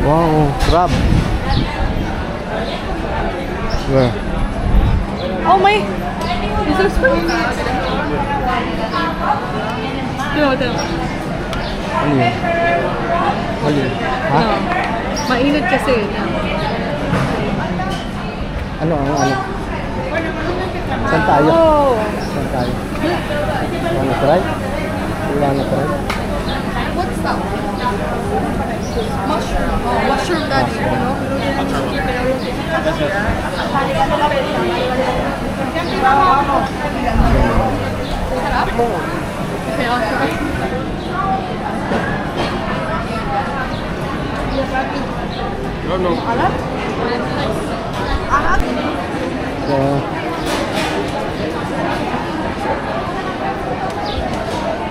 Wow, crab. Where? Oh my! Is there spring? Ito. Ano yun? Ano yun? Ha? No. Mainit kasi. Ano? Saan tayo? Oh! Saan tayo? Wanna try? You wanna try? What's that? Mushroom. Oh, mushroom daddy, you know? Sarap? Okay, I'll try. No. Alat? Alat? So,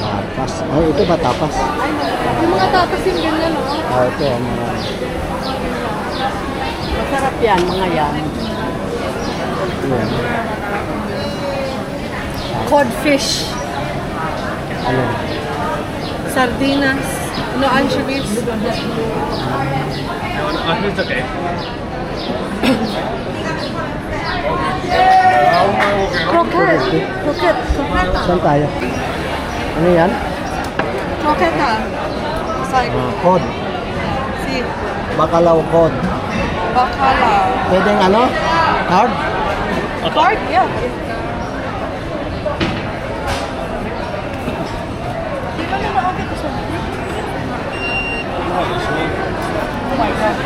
tapas. Oh, ito ba tapas? Yung mga tapas yung ganyan, no? Ah, ito. Mga... Masarap yan, mga yan. Yan. Codfish. Ano? Sardinas. No anchovies. It's okay. Croquette. Croqueta. Saan tayo? Ano yan? Croqueta. It's like, Cod. see, Bacalao cod. bacala. Pwedeng ano? Hard? Card? Yeah. Di ba na okay to sa Oh my God.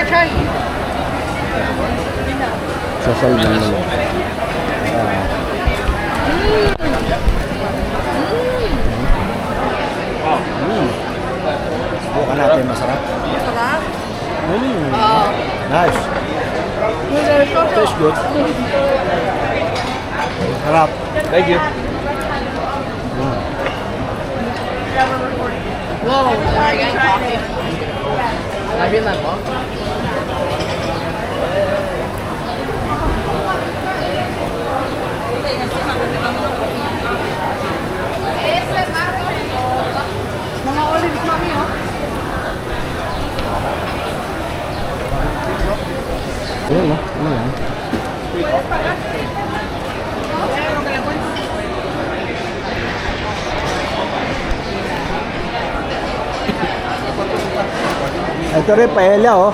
Try. Sasalman naman. Bukan natin masarap. Sarap. Nice. Tastes good. Sarap. Thank you. Wow, sorry guys, coffee. Lagi na po. Mga olives mami, oh. Ayun, no? Ano yan? Ito rin, paella, oh.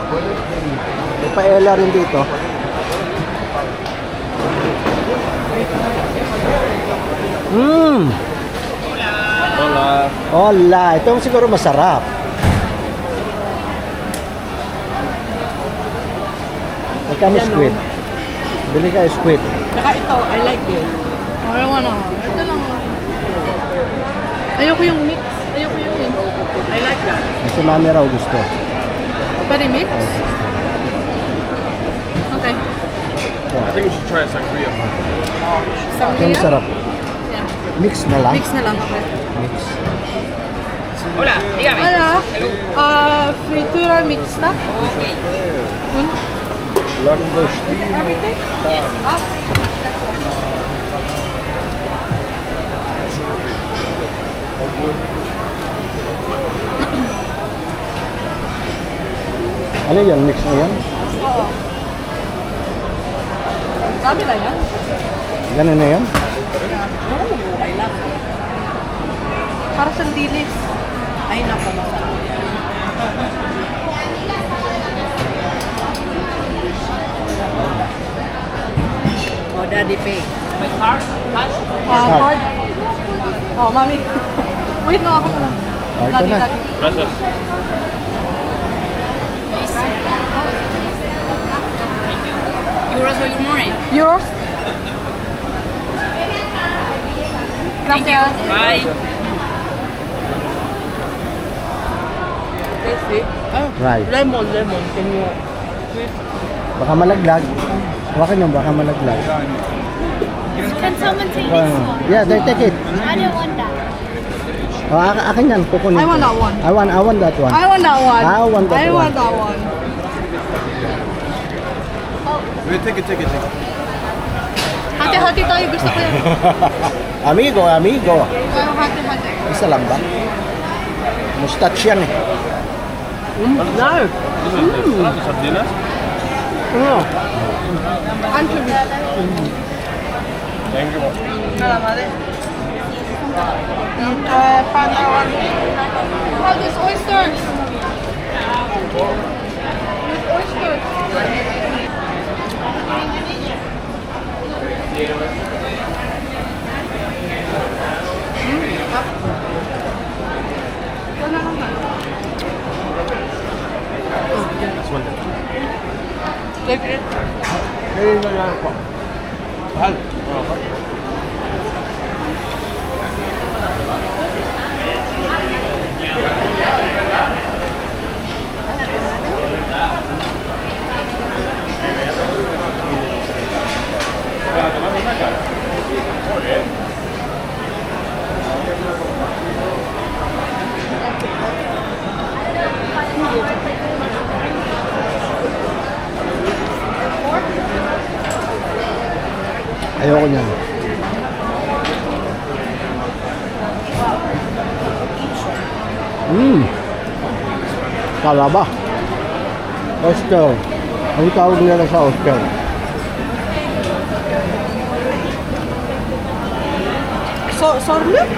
May paella rin dito. Hola. Hola. Ito siguro masarap. Magkano squid? Bili ka squid. Saka ito, I like it. Ayaw ano. Ito lang. Ayoko yung mix. Ayoko yung mix. I like that. Si mami raw gusto. Pwede mix? Okay. I think we should try sangria. Ito Sangria? masarap. Yeah. Mix na lang. Mix na lang. Okay. Mix. Hola, dígame. Ano? Fritura mixta? Langoustine. Everything? Ah. Ano yan? Mix na yan? Oo. Dami na yan. Ganun na yan? Oh, I love it. Para sa dilis. Ay, naku. Oh, daddy pay. Card. Card. Oh, mami. Wait na ako na. Oh, ito na. Gracias. Euros or more? Yours? Gracias. Bye. Tasty. Right. Lemon. Can you... Baka malaglag. Hawakan nyo, baka malaglag. Can someone take this one? Yeah, they take it. I don't want that. Oh, akin yan, kukunin I want ko. that one. I want that one. I want that one. I want that I one. want that one. Take it. Ate, hati tayo. Gusto ko yan. Amigo, amigo. Kaya hati-hati. Isa lang ba? Mustache yan eh. Nice. sardinas? Anchovy. Thank you. Nada, madre. Oh, there's oysters. There's oysters. Like it. Mahal. Ayoko niyan. Talaba. Oyster. Ang tawag nila sa oyster. Sorluk?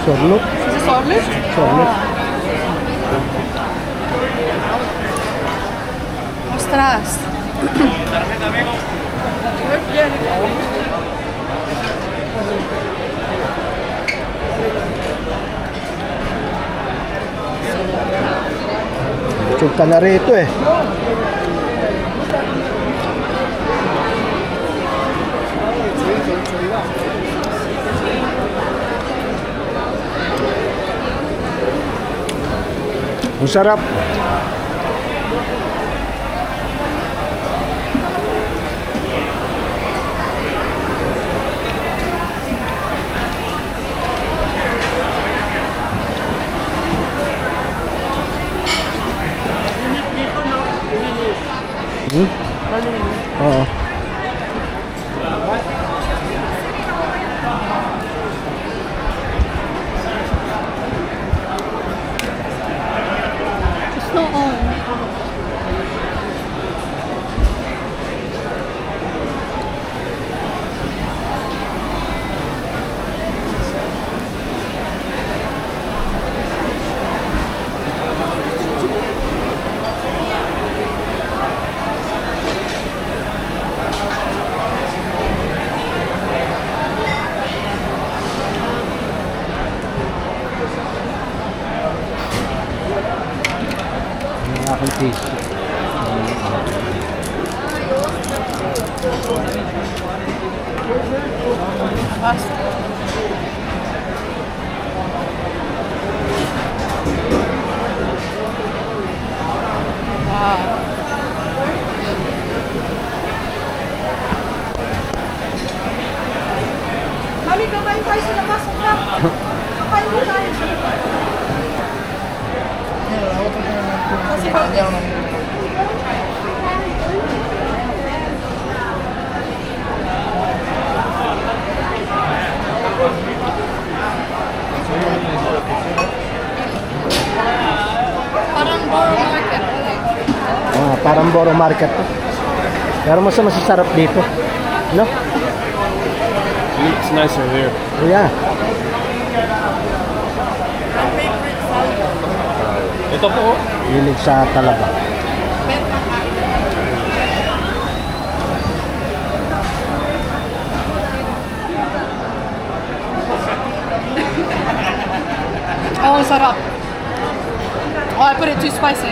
Sorluk. Is it sorluk? Sorluk. Ostras. Busog ka na rito eh. Ang sarap. Oo. Gusto ko. Ang aking taste. Mami, kakain tayo sa labas. Kakain mo tayo. Parang Borough Market. Parang Borough Market to. Pero mas masasarap dito. No? It's nicer here. Yeah. Ito po. Hilig sa talaba. Oh, ang sarap. Oh, I put it too spicy.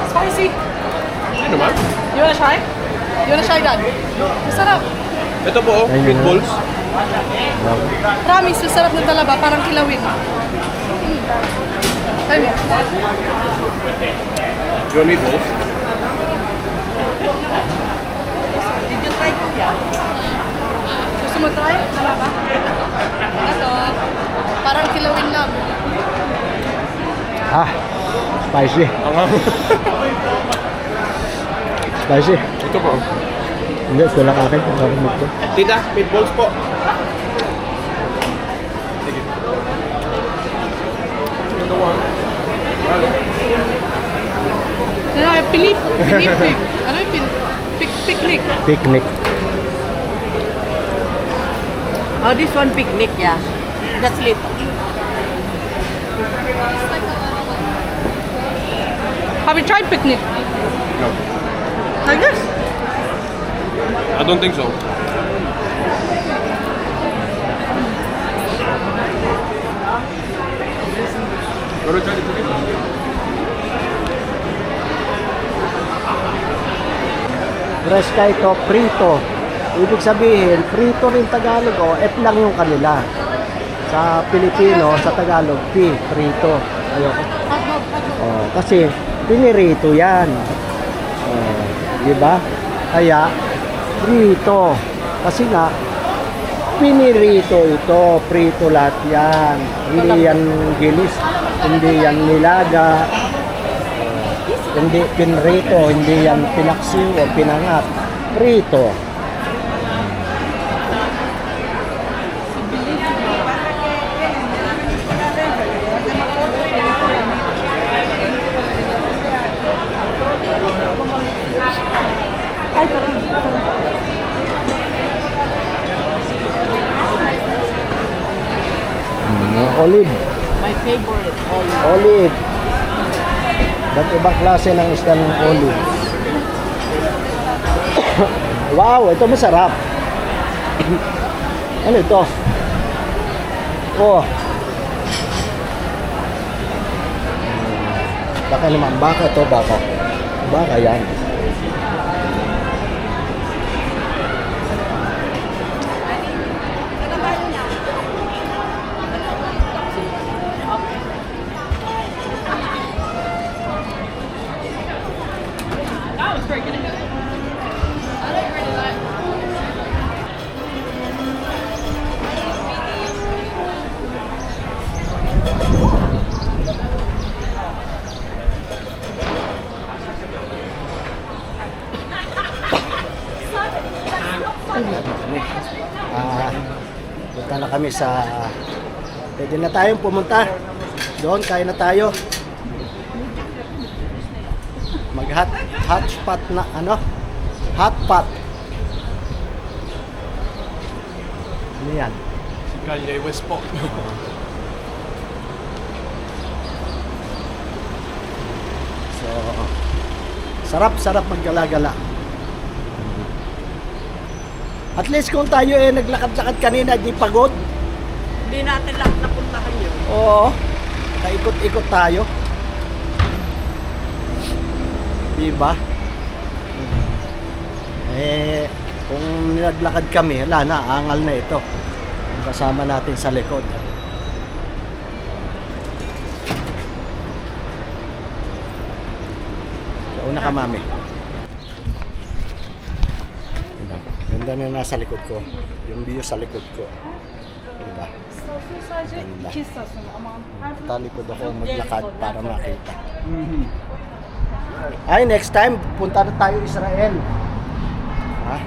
Spicy. Ano naman? You wanna try? You wanna try, Dad? Masarap. Ito po, Ayun. meatballs. Promise, masarap ng talaba. Parang kilawin. Try mo. Your meatballs. Did you try kuya? Gusto mo try? Talaba? Ito. Parang kilawin lang. Ah, spicy. Ang Spicy. Ito po. Hindi, ito lang akin. Ito lang ito. Tita, meatballs po. Sige. Ito po. Ano? Ano yung Pilipik? Ano yung picnic? Picnic. Oh, this one picnic, yeah. That's little. Have you tried picnic? No. Like this? I don't think so. Pero try it again. Fresca ito, prito. Ibig sabihin, prito rin Tagalog o F lang yung kanila. Sa Pilipino, sa Tagalog, P, prito. Ayoko. Oh, kasi pinirito yan. Oh, di ba? Kaya prito. Kasi nga pinirito ito, prito lahat yan. Hindi yan gilis, hindi yan nilaga. Hindi pinrito, hindi yan pinaksiw o pinangat. Prito. Olive. My favorite. Olive. Ba't ibang klase ng isda ng olive? Wow, ito masarap. Ano ito? Oh. Baka naman, baka to, baka. Baka yan. Punta na kami sa pwede na tayong pumunta doon, kaya na tayo mag hot spot na ano, hot pot. Ano yan? Kanye West po. So sarap maggala-gala. At least kung tayo naglakad-lakad kanina, di pagod. Hindi natin lahat napuntahan yun. Oo. Kaikot-ikot tayo. Diba? Kung nilaglakad kami, wala na, angal na ito. Yung kasama natin sa likod. So, una ka, mami. Ganda na nasa likod ko. Yung view sa likod ko. Diba? Ganda. Talikod ako maglakad para makita. Ay, next time, punta na tayo Israel. Ha?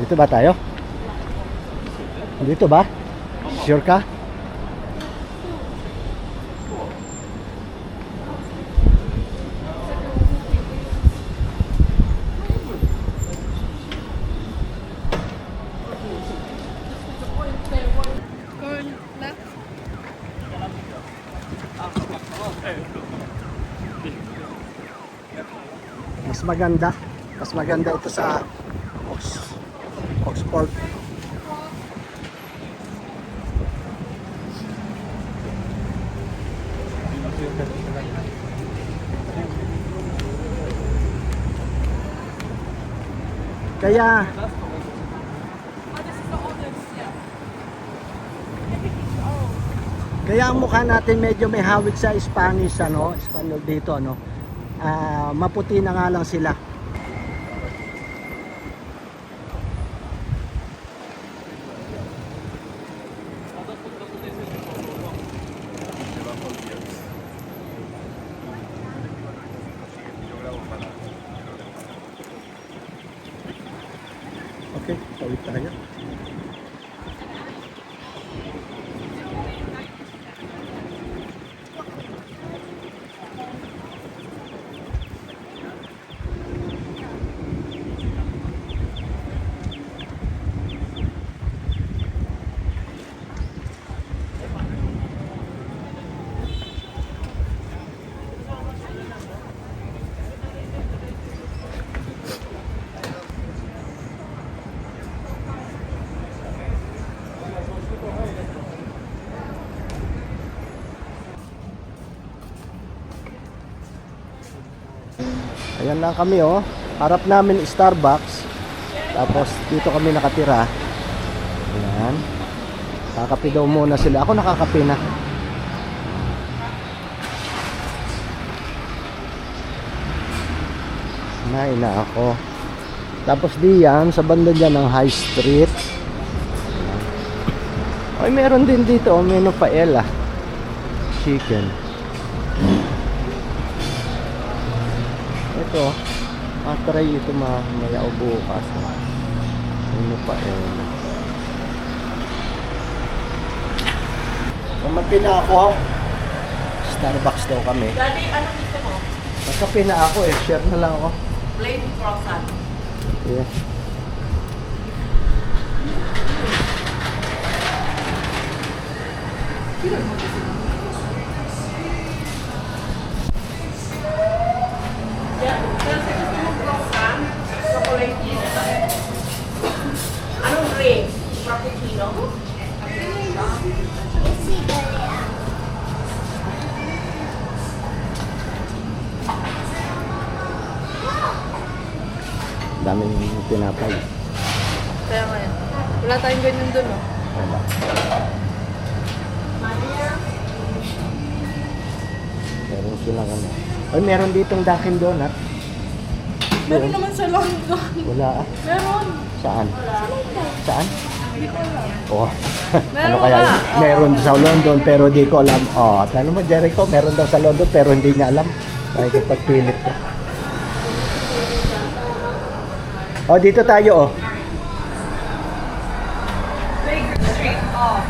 Dito ba tayo? Dito ba? Sure ka? Mas maganda ito sa Oxford. Kaya ang mukha natin medyo may hawig sa Spanish, ano, Espanyol dito, ano. Maputi na nga lang sila. Okay, tawid tayo. Ayan lang kami, oh. Harap namin Starbucks. Tapos dito kami nakatira. Ayan. Kakape daw muna sila. Ako nakakape na. Kumain na ako. Tapos diyan, sa banda dyan ng High Street. Ay, meron din dito, oh, menu paella. Chicken. Ito, try ito mamaya o bukas. Ano pa Kumapi na ako. Starbucks daw kami. Daddy, ano gusto mo? Nakapi na ako share na lang ako. Plain croissant. Yeah. Kasi gusto mo croissant, chocolate cheese. Anong drink? Frappuccino? Daming tinapay. Kaya ngayon. Wala tayong ganyan dun, no? Wala. Meron silang ano. Ay, meron ditong Dunkin Donut. Meron naman sa London. Wala ah. Meron. Saan? Saan? Oh. Meron Ano kaya? nga. Meron sa London pero di ko alam. Oh, tanong mo Jericho, meron daw sa London pero hindi niya alam. Kaya pagpilit ko. Oh, dito tayo oh. Baker Street. Oh.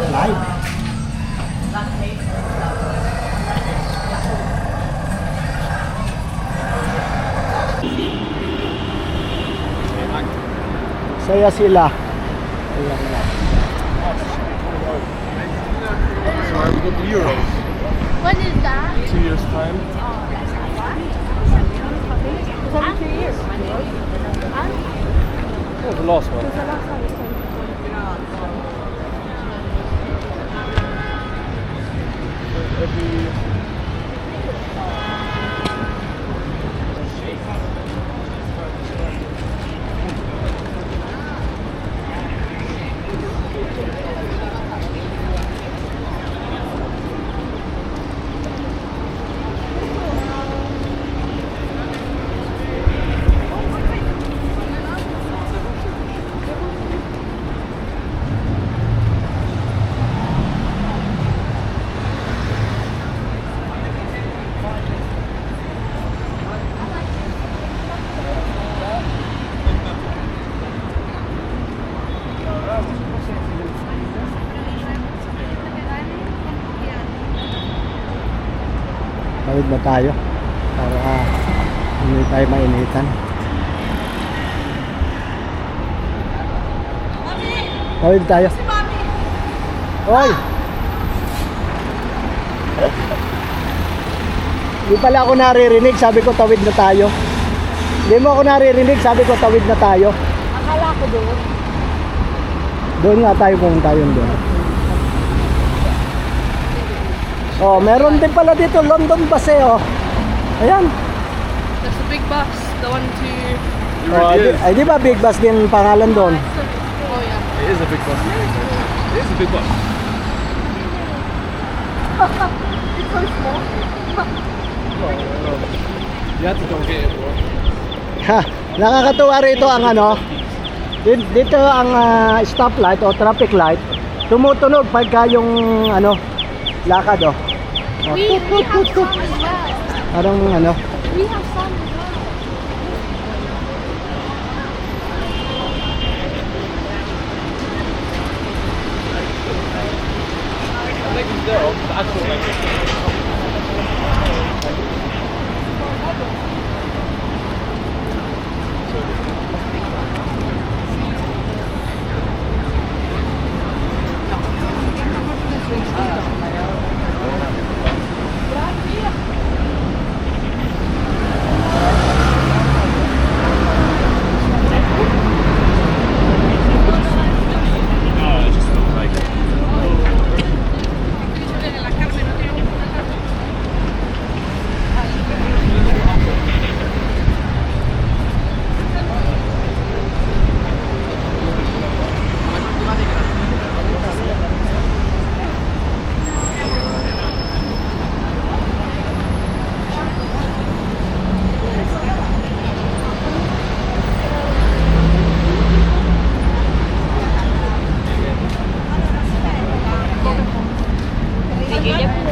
Live. Saya sila. Ayan na. So I will go to Europe. What is that? 2 years time. Oh, the last one. Every Tawid na tayo para hindi tayo mainitan. Tawid tayo. Hoy! Di pala ako naririnig, sabi ko tawid na tayo. Hindi mo ako naririnig, sabi ko tawid na tayo. Akala ako doon. Doon nga tayo pumunta yun doon. Oh, meron din pala dito London bus eh, oh. Ayan. That's the big bus. The one to... Oh, ay, di ba big bus din pangalan doon? Oh, yeah. It is a big bus. It is a big bus. It's so small. You have to go get it, bro. Ha, nakakatuwa rito ang ano. Dito ang stoplight o traffic light. Tumutunog pagka yung ano, lakad oh. Oh, We tut, have tut, tut, tut. some as well. Parang ano. We have some as well. I think it's there, the actual like.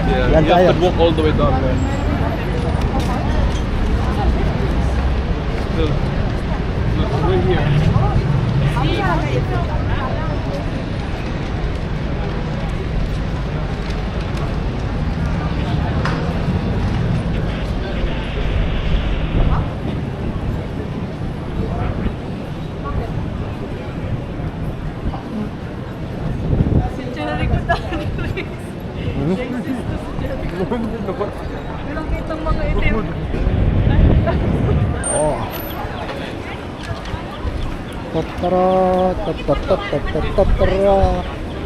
Yeah, Yan you have tayo. to walk all the way down there. Still, look, we're here. Walang kitang mga itim. Oh. Tatara, tatara,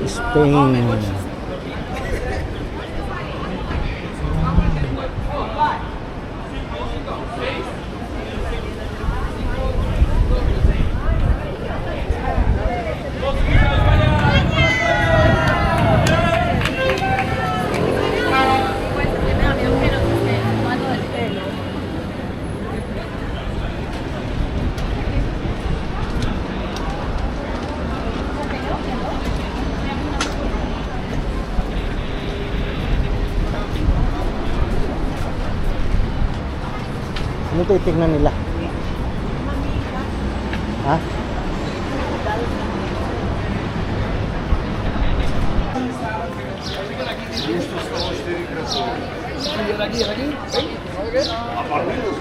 Spain. Ano titignan nila? Ha? Ради.